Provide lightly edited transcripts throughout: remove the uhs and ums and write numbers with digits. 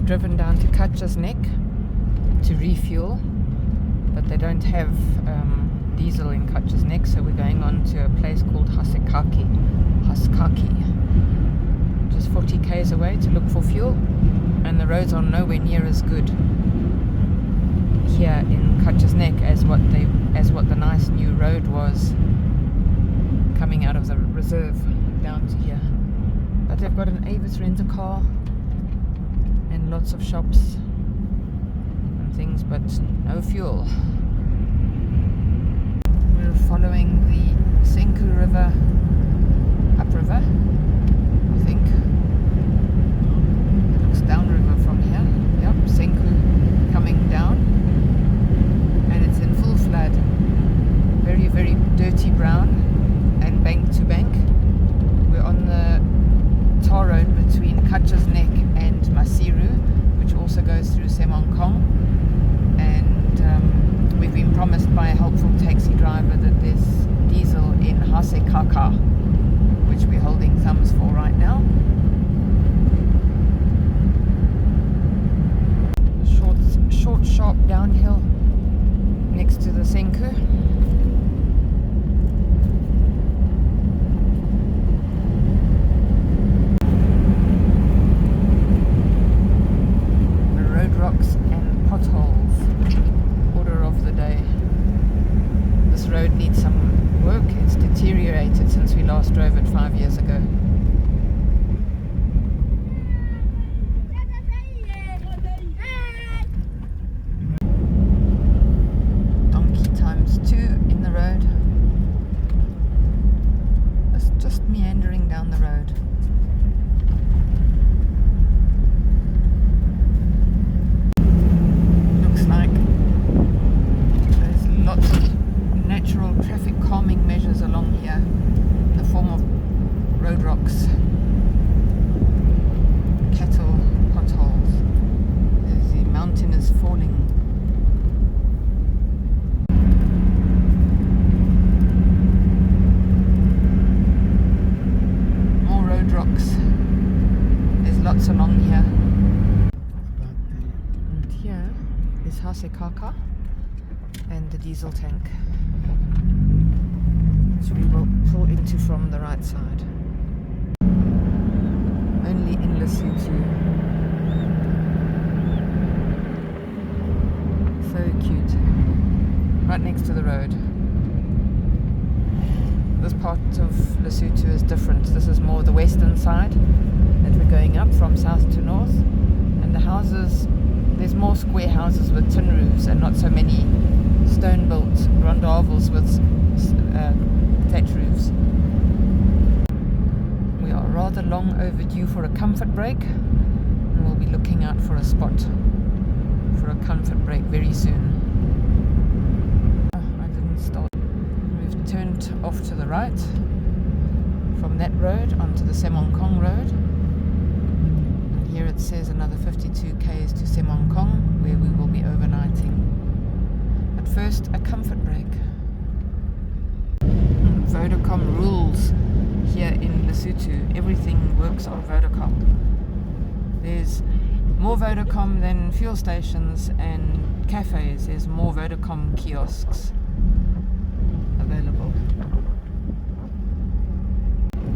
driven down to Kacha's Neck to refuel, but they don't have diesel in Kacha's Neck, so we're going on to a place called Haskaki, just 40 k's away to look for fuel, and the roads are nowhere near as good here in Kacha's Neck as what the nice new road was coming out of the reserve down to here. But they've got an Avis rent-a-car and lots of shops and things, but no fuel. We're following the Senku River, upriver, I think. It looks downriver from here. Yep, Senku coming down, and it's in full flood. Very, very dirty brown and bank to bank. We're on the tar road between Kacha's Neck and Masiru, which also goes through Semonkong, and we've been promised by a helpful taxi driver that there's diesel in Ha Cara, which we're holding thumbs for right now. Short sharp downhill next to the Senku. Rocks and potholes, order of the day. This road needs some work. It's deteriorated since we last drove it 5 years ago. Donkey times 2 in the road. It's just meandering down the road. Natural traffic calming measures along here in the form of road rocks, cattle potholes. The mountain is falling. More road rocks. There's lots along here. And here is Ha Cara and the diesel tank, which we will pull into from the right side. Only in Lesotho. So cute. Right next to the road. This part of Lesotho is different. This is more the western side that we're going up from south to north. And the houses, there's more square houses with tin roofs and not so many stone-built rondavels with thatch roofs. We are rather long overdue for a comfort break, and we'll be looking out for a spot for a comfort break very soon. I didn't start. We've turned off to the right from that road onto the Semonkong road, and here it says another 52 k's to Semonkong, where we will be overnighting. First, a comfort break. Vodacom rules here in Lesotho. Everything works on Vodacom. There's more Vodacom than fuel stations and cafes. There's more Vodacom kiosks available.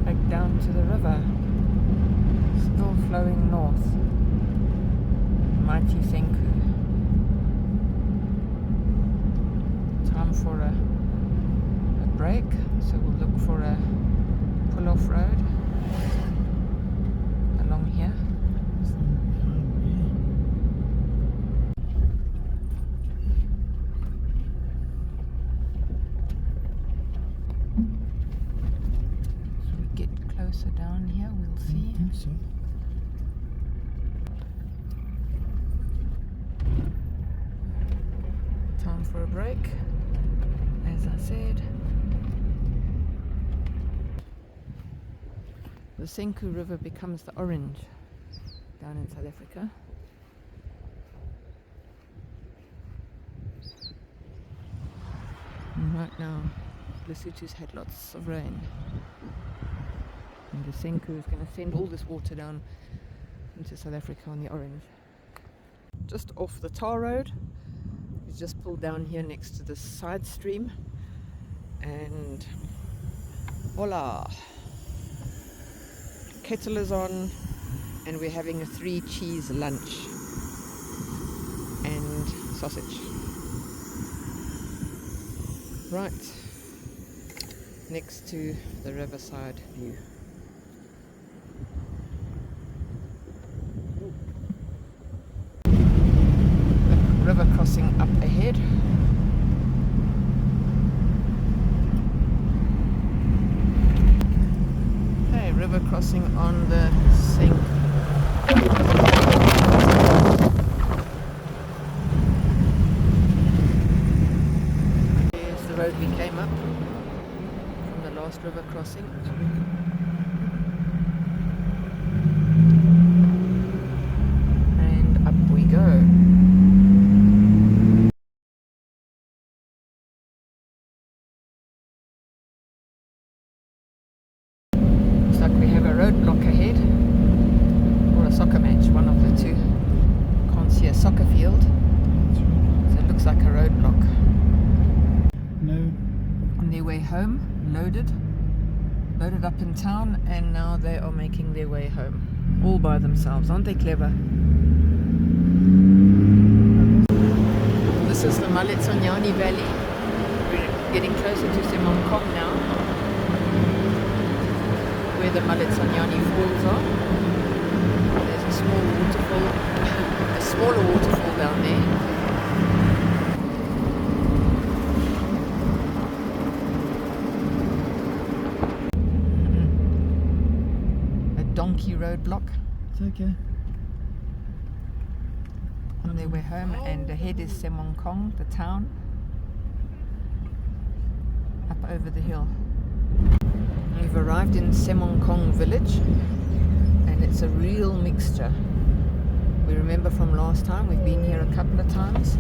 Back down to the river. Still flowing north. Mighty Senku. Time for a break, so we'll look for a pull-off road along here. As we get closer down here, we'll see. I think so. Time for a break, as I said. The Senku River becomes the orange down in South Africa. And right now, Lesotho's had lots of rain. And the Senku is going to send all this water down into South Africa on the orange. just off the tar road. We just pulled down here next to this side stream, and voila, kettle is on, and we're having a 3 cheese lunch and sausage. Right next to the Riverside view. The river crossing up ahead. Okay, river crossing on the Semonkong. Here's the road we came up from the last river crossing. And up we go. Looks like we have a roadblock ahead, or a soccer match, one of the two. Can't see a soccer field, so it looks like a roadblock. No. On their way home, loaded up in town, and now they are making their way home, all by themselves. Aren't they clever? This is the Maletsunyane Valley. We're getting closer to Semonkong now, where the Maletsunyane Falls are. There's a small waterfall, a smaller waterfall down there. Donkey roadblock. It's okay. On their way home, and ahead is Semonkong, the town, up over the hill. We've arrived in Semonkong village, and it's a real mixture. We remember from last time, we've been here a couple of times.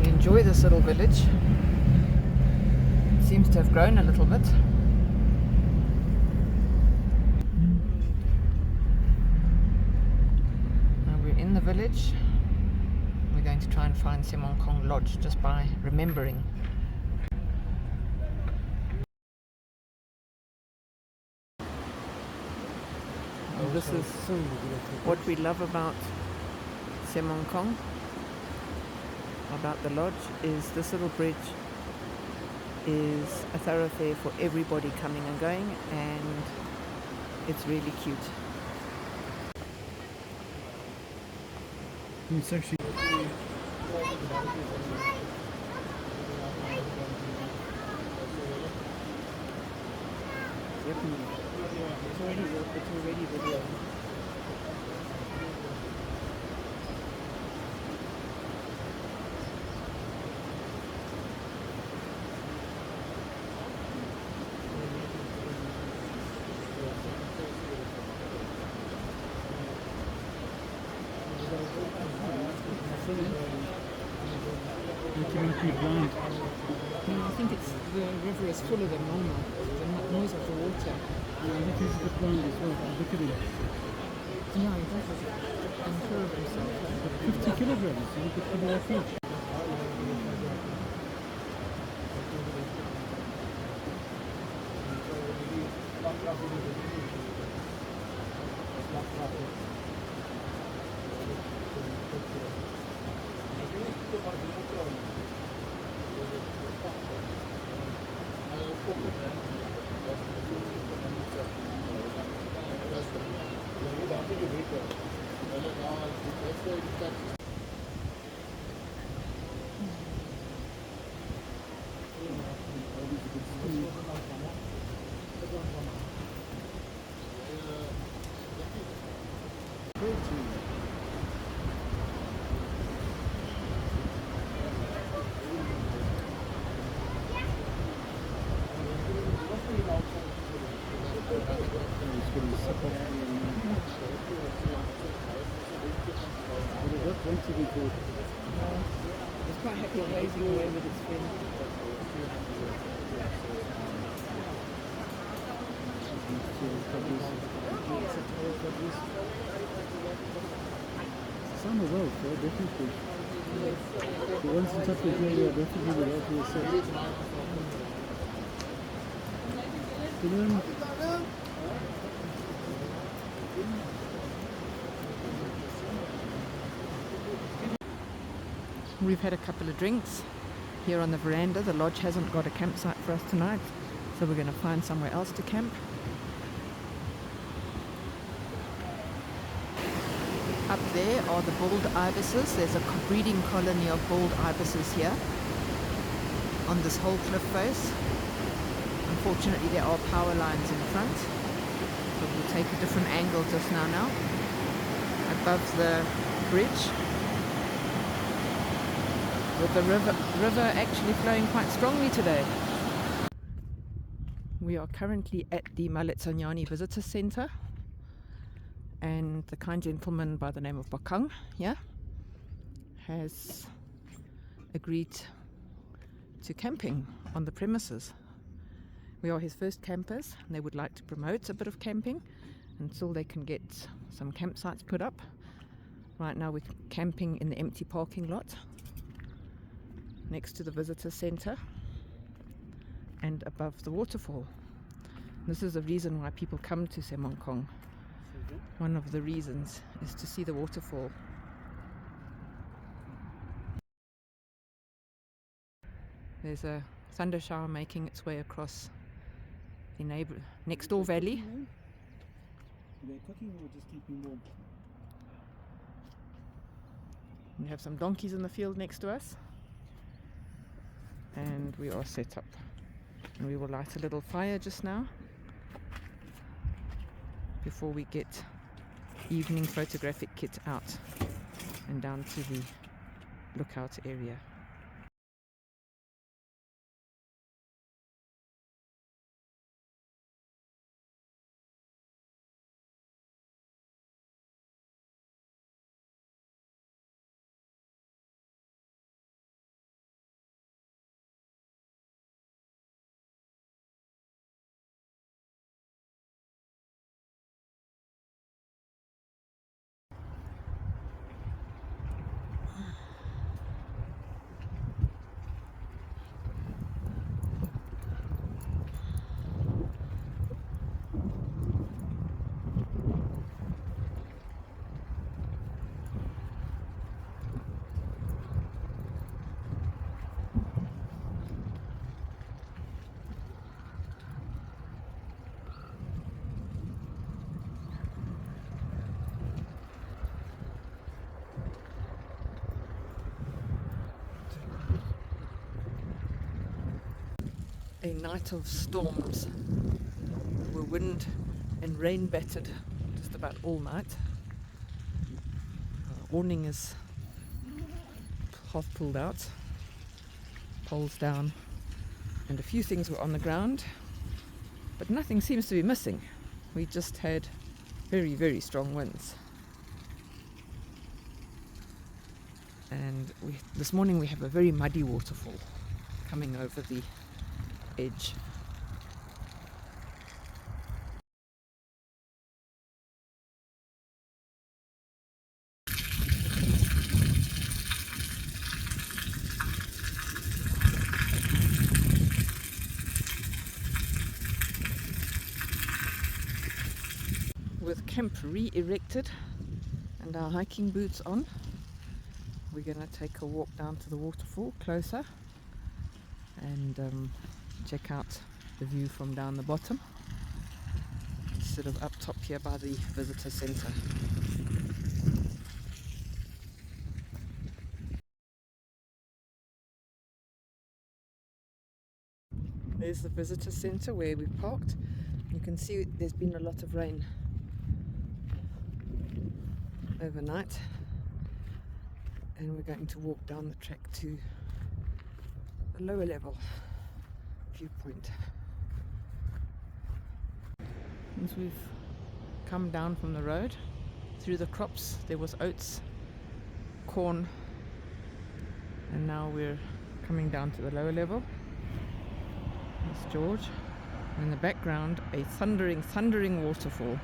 We enjoy this little village. It seems to have grown a little bit. In the village, we're going to try and find Semonkong Lodge just by remembering. And this is what we love about Semonkong, about the lodge, is this little bridge is a thoroughfare for everybody coming and going, and it's really cute. It's actually It's already video. making me blind. No, I think it's the river is fuller than normal. The noise of the water. Yeah, I think he's a bit blind as well. Look at him. Yeah, he does unsure of himself. 50 kilograms. Look at the more feet. It's quite happy grazing away with its friend. summer well, so definitely. So once it's up with you, definitely will help you set. We've had a couple of drinks here on the veranda. The lodge hasn't got a campsite for us tonight, so we're going to find somewhere else to camp. Up there are the bald ibises. There's a breeding colony of bald ibises here on this whole cliff face. Unfortunately, there are power lines in front, but we'll take a different angle just now. Above the bridge, with the river actually flowing quite strongly today. We are currently at the Maletsunyane Visitor Center, and the kind gentleman by the name of Bakang has agreed to camping on the premises. We are his first campers, and they would like to promote a bit of camping until they can get some campsites put up. Right now we're camping in the empty parking lot next to the visitor center and above the waterfall. This is the reason why people come to Semonkong. One of the reasons is to see the waterfall. There's a thunder shower making its way across the next door valley. Are they cooking or just keeping warm? We have some donkeys in the field next to us, and we are set up, and we will light a little fire just now before we get evening photographic kit out and down to the lookout area. A night of storms. We're wind and rain battered just about all night. Our awning is half pulled out, poles down, and a few things were on the ground, but nothing seems to be missing. We just had very, very strong winds. And this morning we have a very muddy waterfall coming over the edge. With camp re-erected and our hiking boots on, we're going to take a walk down to the waterfall closer and check out the view from down the bottom instead of up top here by the visitor center. There's the visitor center where we parked. You can see there's been a lot of rain overnight, and we're going to walk down the track to the lower level viewpoint. Once we've come down from the road through the crops, there was oats, corn, and now we're coming down to the lower level. That's George. In the background, a thundering waterfall.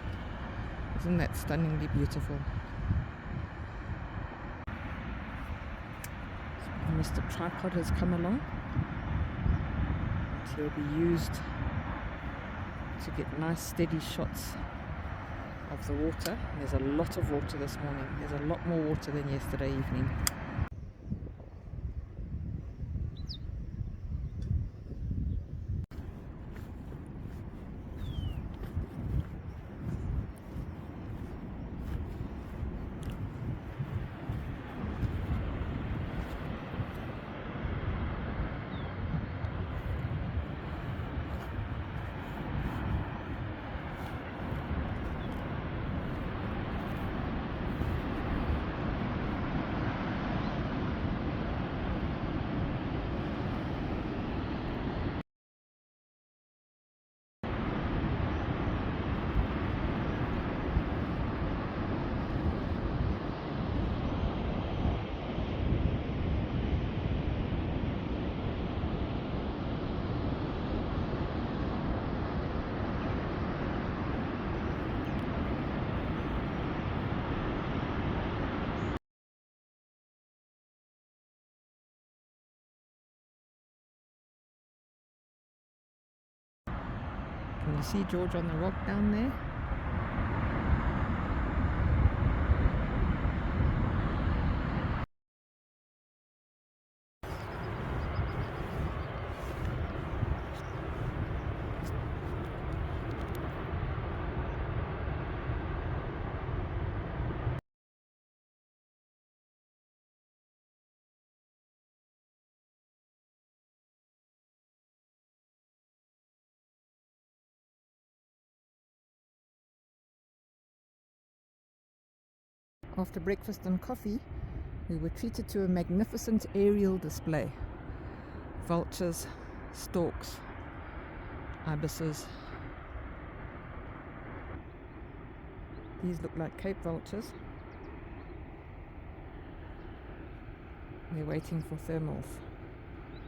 Isn't that stunningly beautiful? Mr. Tripod has come along. It will be used to get nice steady shots of the water. There's a lot of water this morning. There's a lot more water than yesterday evening. Can you see George on the rock down there? After breakfast and coffee, we were treated to a magnificent aerial display. Vultures, storks, ibises. These look like Cape vultures. They're waiting for thermals,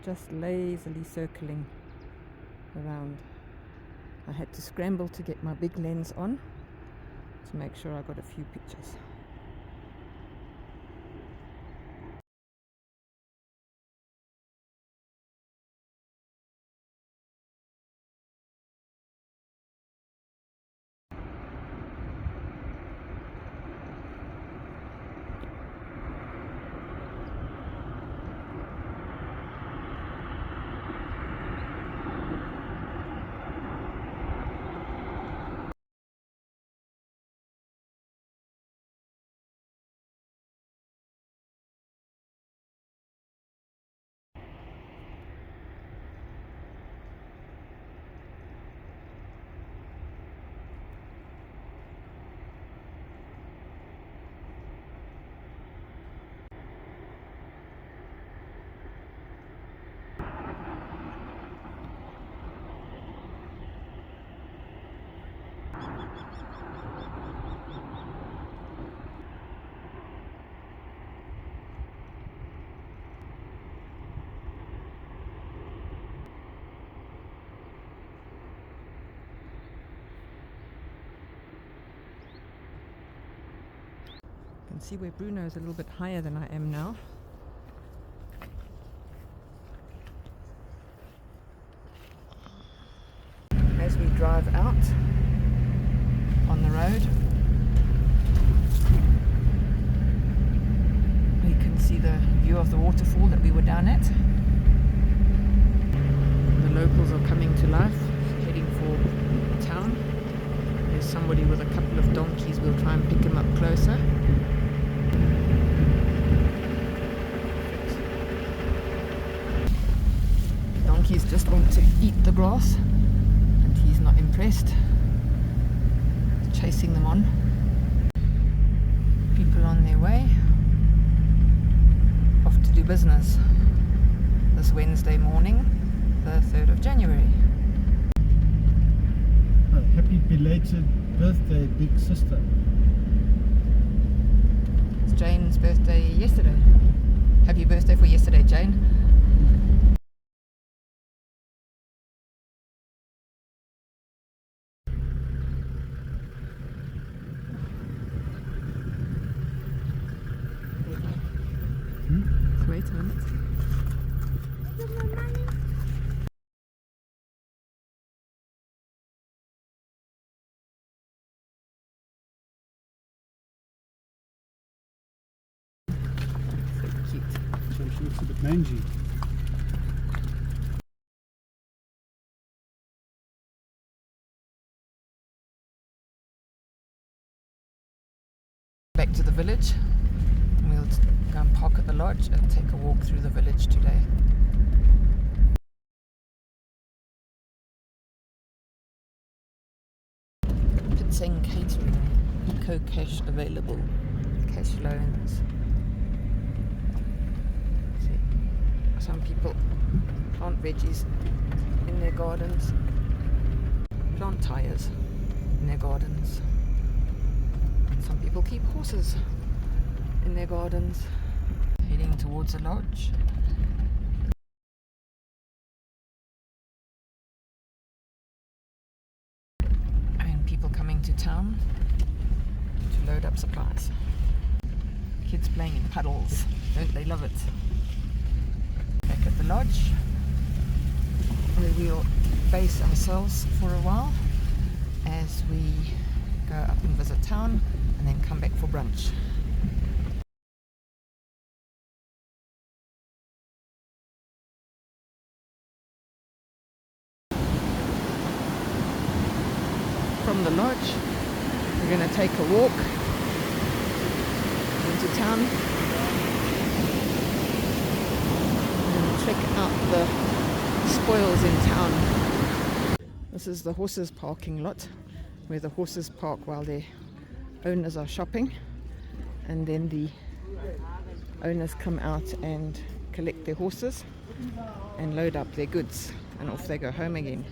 just lazily circling around. I had to scramble to get my big lens on to make sure I got a few pictures. You can see where Bruno is a little bit higher than I am now. As we drive out on the road, we can see the view of the waterfall that we were down at. The locals are coming to life, heading for town. There's somebody with a couple of donkeys. We'll try and pick him up closer. Donkeys just want to eat the grass, and he's not impressed. Chasing them on. People on their way off to do business this Wednesday morning, the 3rd of January. Happy belated birthday, big sister. It's Jane's birthday yesterday. Happy birthday for yesterday, Jane. Wait a minute. So cute. So she looks a bit mangy. Back to the village. We'll go and park at the lodge and take a walk through the village today. Pitseng Catering, Eco Cash available, cash loans. See, some people plant veggies in their gardens, plant tyres in their gardens. Some people keep horses in their gardens. Heading towards the lodge. And people coming to town to load up supplies. Kids playing in puddles. Don't they love it? Back at the lodge, where we'll base ourselves for a while as we go up and visit town and then come back for brunch. From the lodge, we're going to take a walk into town and check out the spoils in town. This is the horses parking lot, where the horses park while their owners are shopping, and then the owners come out and collect their horses and load up their goods, and off they go home again.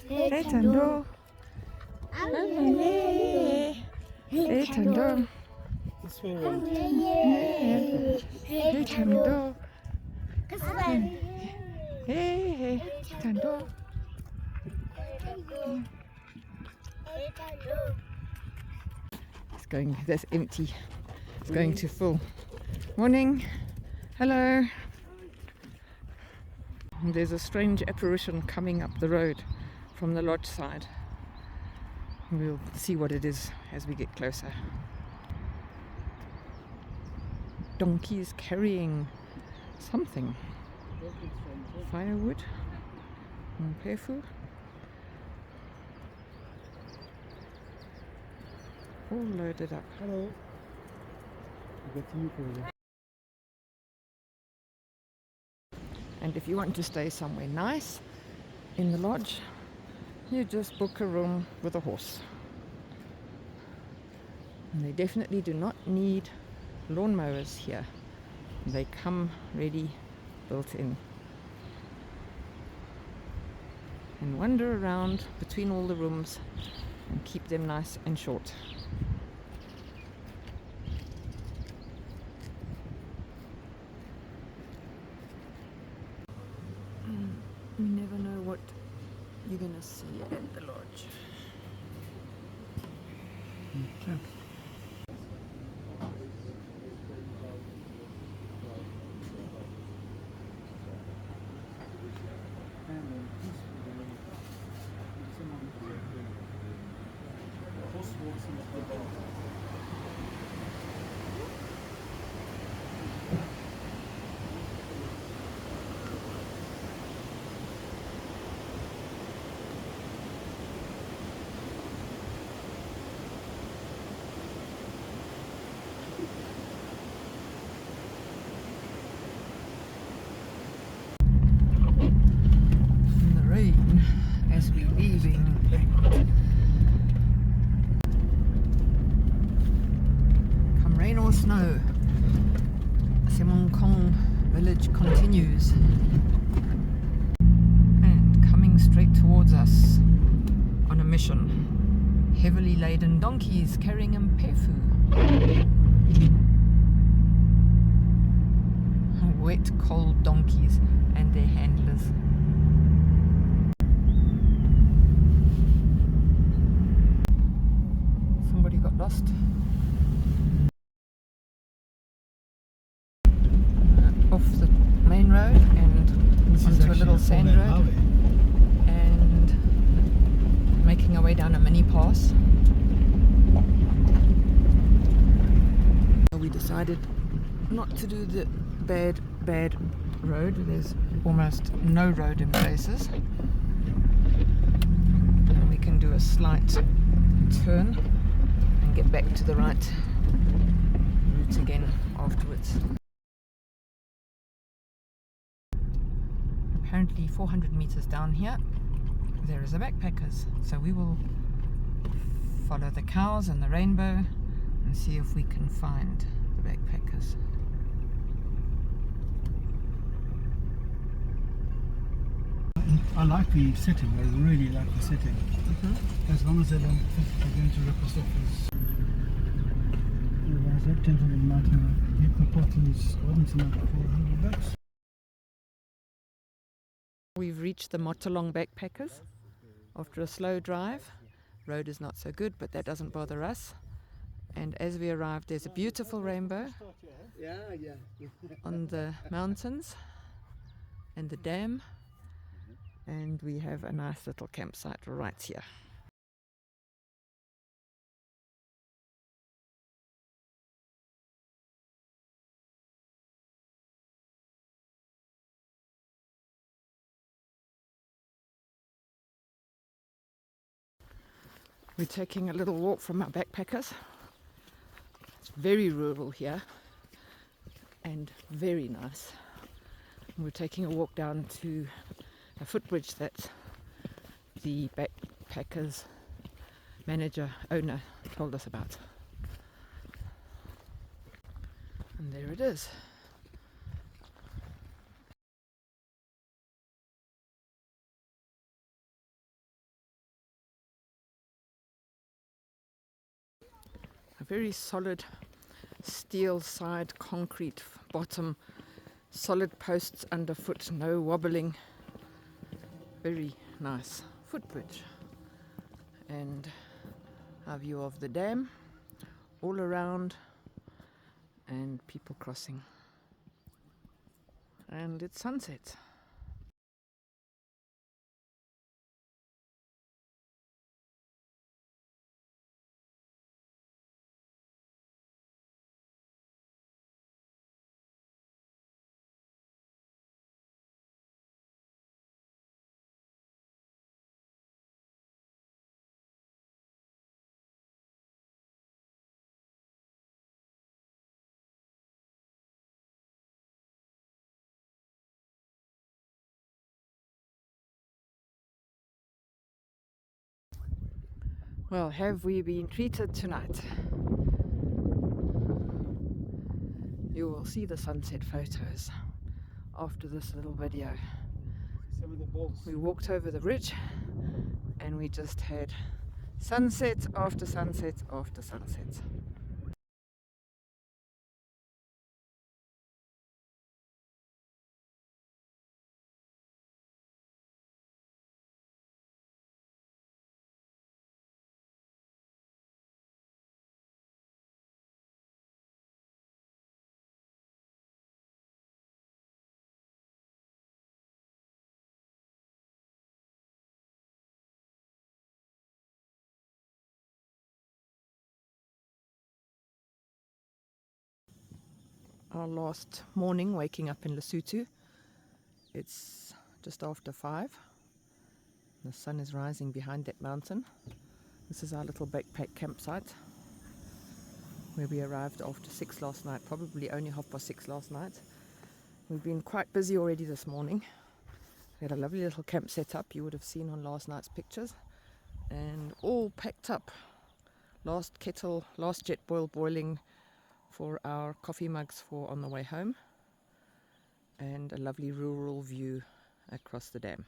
Hey Tando. Hey Tando. This way around. Hey Tando. Hey Tando. It's going, that's empty. It's going to full. Morning. Hello. There's a strange apparition coming up the road from the lodge side. We'll see what it is as we get closer. Donkey is carrying something. Firewood and pefu. All loaded up. Hello. We'll get to you further. And if you want to stay somewhere nice in the lodge, you just book a room with a horse. And they definitely do not need lawnmowers here. They come ready, built in. And wander around between all the rooms and keep them nice and short. You never know what you're gonna see at the lodge. Okay. In the rain as we're leaving snow. Semonkong village continues. And coming straight towards us on a mission, heavily laden donkeys carrying mpefu. Wet, cold donkeys and their handlers. Somebody got lost. Off the main road and onto a little sand road and making our way down a mini pass. We decided not to do the bad road. There's almost no road in places, and we can do a slight turn and get back to the right route again afterwards. Apparently 400 meters down here there is a backpackers, so we will follow the cows and the rainbow and see if we can find the backpackers. I like the setting, I really like the setting. As long as they don't think they're going to rip us off as that gentleman might get the pot in his garden tonight for $100. We've reached the Metolong backpackers after a slow drive. Road is not so good, but that doesn't bother us. And as we arrived, there's a beautiful rainbow on the mountains and the dam. And we have a nice little campsite right here. We're taking a little walk from our backpackers. It's very rural here and very nice. And we're taking a walk down to a footbridge that the backpackers owner told us about. And there it is. A very solid steel side, concrete bottom, solid posts underfoot, no wobbling. Very nice footbridge. And our view of the dam all around and people crossing. And it's sunset. Well, have we been treated tonight? You will see the sunset photos after this little video. We walked over the bridge and we just had sunset after sunset after sunset. Our last morning waking up in Lesotho. It's just after 5. The sun is rising behind that mountain. This is our little backpack campsite where we arrived after 6 last night, probably only 6:30 last night. We've been quite busy already this morning. We had a lovely little camp set up, you would have seen on last night's pictures, and all packed up. Last kettle, last jet boil boiling for our coffee mugs for on the way home, and a lovely rural view across the dam.